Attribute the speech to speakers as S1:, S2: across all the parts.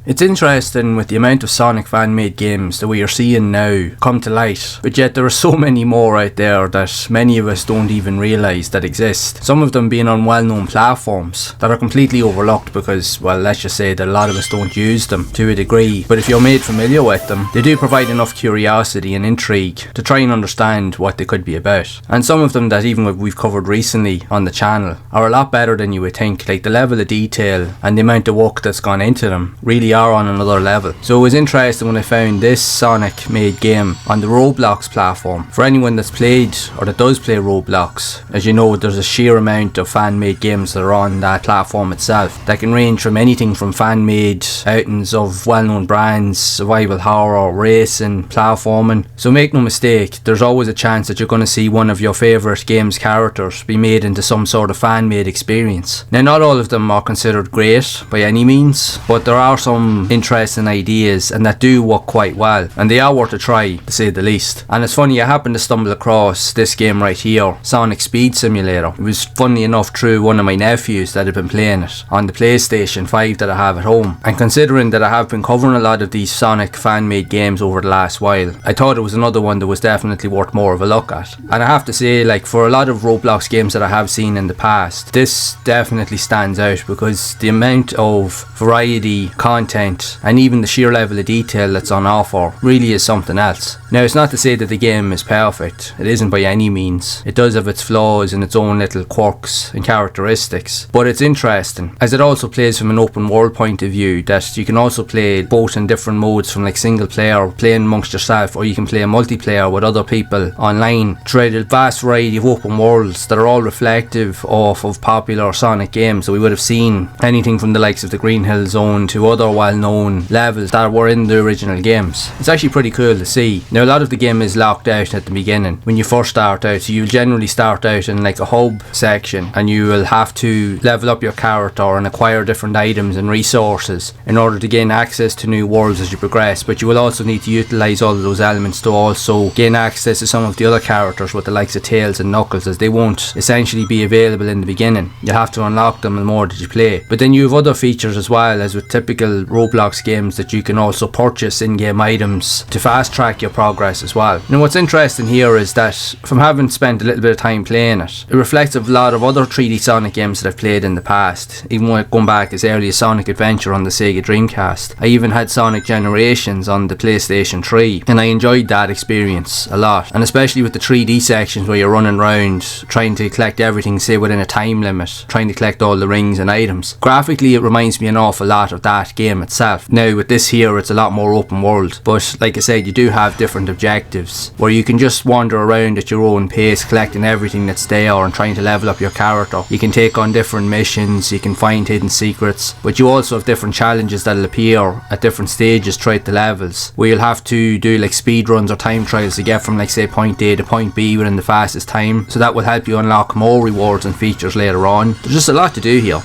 S1: It's interesting with the amount of Sonic fan-made games that we are seeing now come to light, but yet there are so many more out there that many of us don't even realise that exist. Some of them being on well-known platforms that are completely overlooked because, well, let's just say that a lot of us don't use them to a degree, but if you're made familiar with them, they do provide enough curiosity and intrigue to try and understand what they could be about. And some of them that even we've covered recently on the channel are a lot better than you would think. Like the level of detail and the amount of work that's gone into them really are on another level. So it was interesting when I found this Sonic made game on the Roblox platform. For anyone that's played or that does play Roblox, as you know, there's a sheer amount of fan made games that are on that platform itself that can range from anything from fan made outings of well known brands, survival horror, racing, platforming. So make no mistake, there's always a chance that you're going to see one of your favourite game's characters be made into some sort of fan made experience. Now, not all of them are considered great by any means, but there are some interesting ideas and that do work quite well, and they are worth a try to say the least. And it's funny, I happened to stumble across this game right here, Sonic Speed Simulator. It was funny enough through one of my nephews that had been playing it on the PlayStation 5 that I have at home, and considering that I have been covering a lot of these Sonic fan made games over the last while, I thought it was another one that was definitely worth more of a look at. And I have to say, like, for a lot of Roblox games that I have seen in the past, this definitely stands out because the amount of variety, content, and even the sheer level of detail that's on offer really is something else. Now, it's not to say that the game is perfect, it isn't by any means. It does have its flaws and its own little quirks and characteristics, but it's interesting as it also plays from an open world point of view, that you can also play both in different modes, from like single player playing amongst yourself, or you can play multiplayer with other people online throughout a vast variety of open worlds that are all reflective of popular Sonic games. So we would have seen anything from the likes of the Green Hill Zone to other well-known levels that were in the original games. It's actually pretty cool to see. Now, a lot of the game is locked out at the beginning when you first start out, so you'll generally start out in like a hub section and you will have to level up your character and acquire different items and resources in order to gain access to new worlds as you progress, but you will also need to utilise all of those elements to also gain access to some of the other characters with the likes of Tails and Knuckles, as they won't essentially be available in the beginning. You'll have to unlock them the more that you play. But then you have other features as well, as with typical Roblox games, that you can also purchase in-game items to fast track your progress as well. Now, what's interesting here is that from having spent a little bit of time playing it, it reflects a lot of other 3D Sonic games that I've played in the past, even going back as early as Sonic Adventure on the Sega Dreamcast. I even had Sonic Generations on the PlayStation 3, and I enjoyed that experience a lot, and especially with the 3D sections where you're running around trying to collect everything, say within a time limit, trying to collect all the rings and items. Graphically, it reminds me an awful lot of that game itself. Now, with this here, it's a lot more open world, but like I said, you do have different objectives where you can just wander around at your own pace, collecting everything that's there and trying to level up your character. You can take on different missions, you can find hidden secrets, but you also have different challenges that'll appear at different stages throughout the levels, where you'll have to do like speed runs or time trials to get from, like, say, point A to point B within the fastest time, so that will help you unlock more rewards and features later on. There's just a lot to do here.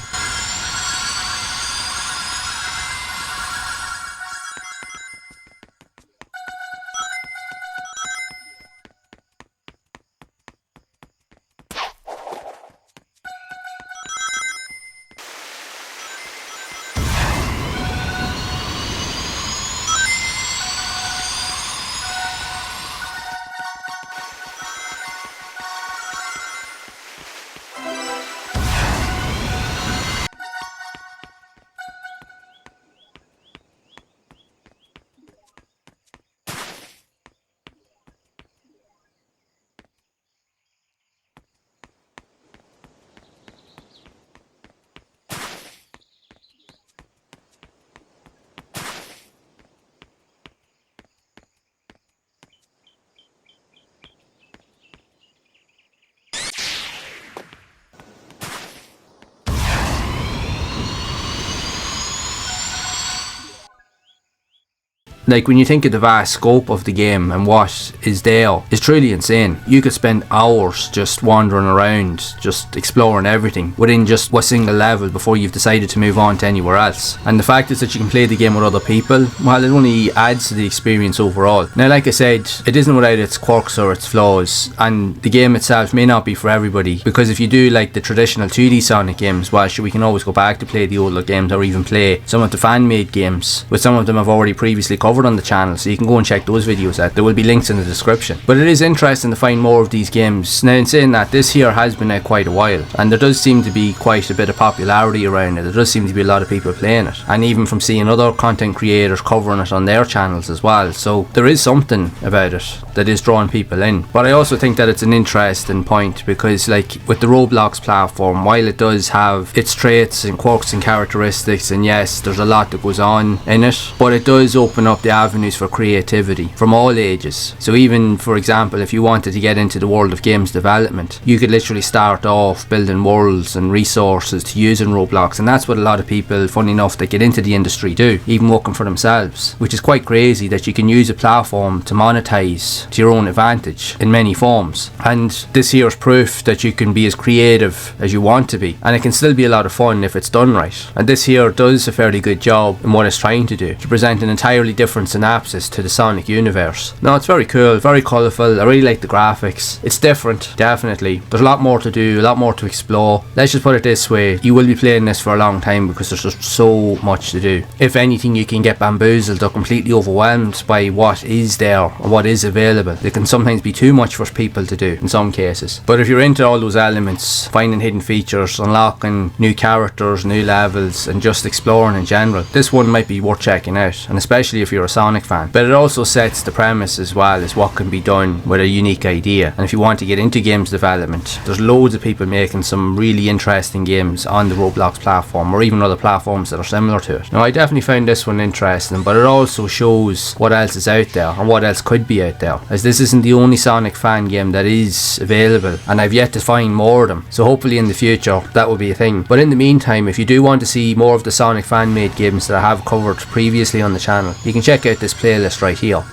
S1: Like, when you think of the vast scope of the game and what is there, it's truly insane. You could spend hours just wandering around, just exploring everything within just a single level before you've decided to move on to anywhere else. And the fact is that you can play the game with other people, well, it only adds to the experience overall. Now, like I said, it isn't without its quirks or its flaws, and the game itself may not be for everybody, because if you do like the traditional 2D Sonic games, well, sure, we can always go back to play the older games or even play some of the fan-made games, which some of them I've already previously covered on the channel, so you can go and check those videos out. There will be links in the description. But it is interesting to find more of these games. Now, in saying that, this here has been out quite a while, and there does seem to be quite a bit of popularity around it. There does seem to be a lot of people playing it, and even from seeing other content creators covering it on their channels as well. So there is something about it that is drawing people in. But I also think that it's an interesting point, because like with the Roblox platform, while it does have its traits and quirks and characteristics, and yes, there's a lot that goes on in it, but it does open up the avenues for creativity from all ages. So even, for example, if you wanted to get into the world of games development, you could literally start off building worlds and resources to use in Roblox, and that's what a lot of people, funny enough, that get into the industry do, even working for themselves, which is quite crazy that you can use a platform to monetize to your own advantage in many forms. And this here is proof that you can be as creative as you want to be, and it can still be a lot of fun if it's done right. And this here does a fairly good job in what it's trying to do, to present an entirely different synopsis to the Sonic universe. Now, it's very cool, very colourful. I really like the graphics. It's different, definitely. There's a lot more to do, a lot more to explore. Let's just put it this way, you will be playing this for a long time because there's just so much to do. If anything, you can get bamboozled or completely overwhelmed by what is there or what is available. It can sometimes be too much for people to do in some cases. But if you're into all those elements, finding hidden features, unlocking new characters, new levels, and just exploring in general, this one might be worth checking out, and especially if you're a Sonic fan. But it also sets the premise as well as what can be done with a unique idea. And if you want to get into games development, there's loads of people making some really interesting games on the Roblox platform, or even other platforms that are similar to it. Now, I definitely found this one interesting, but it also shows what else is out there and what else could be out there, as this isn't the only Sonic fan game that is available, and I've yet to find more of them. So hopefully in the future that will be a thing. But in the meantime, if you do want to see more of the Sonic fan made games that I have covered previously on the channel, you can check out this playlist right here.